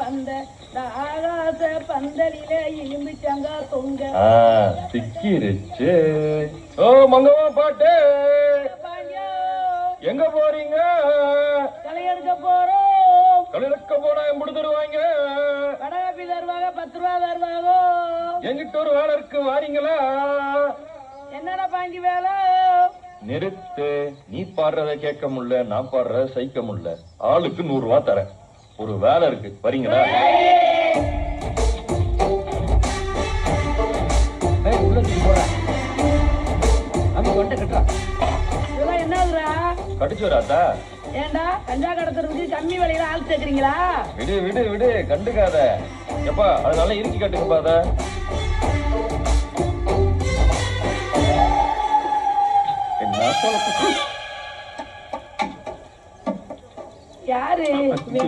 அந்த ஆகாச பந்தலில இழும்பு சங்கா தொங்க சிக்கிருச்சு. ஓ மங்கம்மா பாட்டு எங்க போறீங்க? களை எடுக்க போறோம். களை எடுக்க போனா எப்படி தருவாங்க? கடகாப்பி தருவாங்க, 10 ரூபா தருவாங்க. எங்கிட்ட ஒரு வேலை இருக்கு, வாரீங்களா? என்னடா பாங்கி வேலை? நிறுத்து. நீ பாடுறத கேட்க முடியல, நான் பாடுறத சகிக்க முடியல. ஆளுக்கு 100 ரூபா தரேன். ஒரு வேலை இருக்கு, வரீங்களா? இதெல்லாம் என்னதுடா? கடிச்சு வராதா? ஏண்டா கஞ்சா கடத்துறதுக்கு கம்மி விலையில ஆள் சேர்க்குறீங்களா? விடு விடு விடு, கண்டுக்காத. எப்பா அதனால இறுக்கி கட்டுங்க பாத. என்ன சொல்ல? யாரு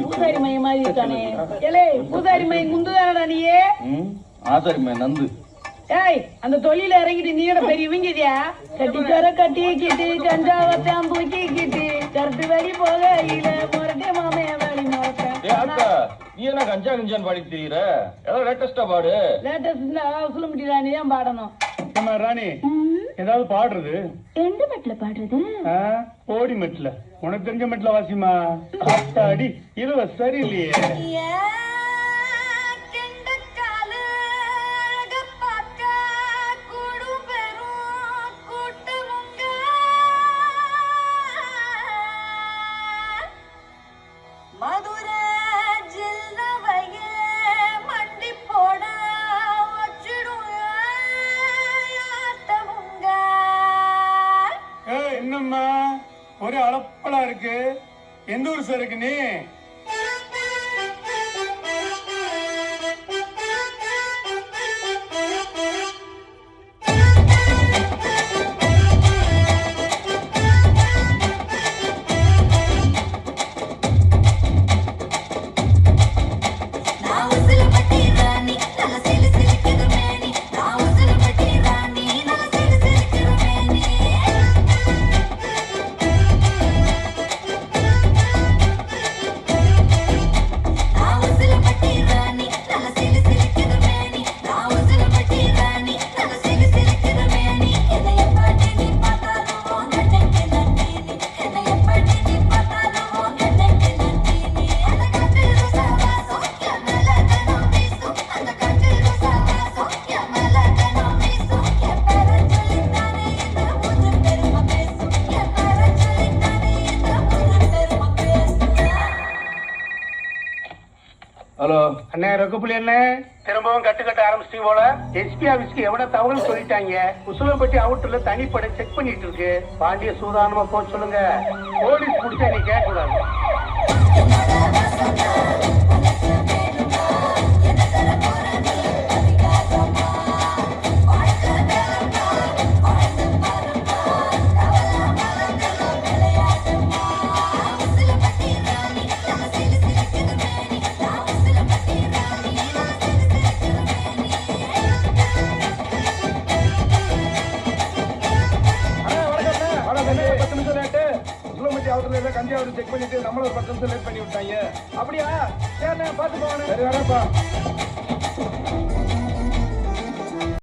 பூசாரி மைய மாதிரி இருக்கானே? ஏலே பூசாரி மை முந்துதானடா நீயே? ஆசாரி மை நந்து. ஏய் அந்த தொழில இறங்கிட்டு நீட பெரியவங்கதியா? கட்டிக்கார கட்டி கிட்டு கஞ்சாவத்தான் தூக்கி கிட்டு கருத்து வழி போக இல்ல முரட்டே மாமைய வழி மறப்பேன். நீ என்ன கஞ்சா கஞ்சான்னு பாடி தெரியுற? ஏதாவது லேட்டஸ்டா பாடு. லேட்டஸ்ட்னா சொல்ல முடியல, நீ தான் பாடணும். ராணி ஏதாவது பாடுறது? எந்த மெட்ல பாடுறது? ஓடி மெட்ல. உனக்கு தெரிஞ்ச மெட்ல வாசிமா. அடி இது சரியில்லையே. என்னம்மா ஒரு அளப்பலா இருக்கு? எந்த ஊர் சருக்கு நீ? ஹலோ அண்ணே, ரொக்கப்புலி என்ன திரும்பவும் கட்ட ஆரம்பிச்சிட்டீங்க போல. எஸ்பி ஆபீஸ்க்கு எவ்வளவு தகவல் சொல்லிட்டாங்க. உசுலம்பட்டி அவுட்டர்ல தனிப்படை செக் பண்ணிட்டு இருக்கு. பாண்டிய சூதானமா போக சொல்லுங்க. போலீஸ் முடிச்சா நீ கேட்க கூடாது. கஞ்சாவது செக் பண்ணிட்டு நம்மள ஒரு 10 நிமிஷம் லேட் பண்ணி விட்டாங்க. அப்படியா? சரி, பார்த்து போவானே. சரி வரப்பா.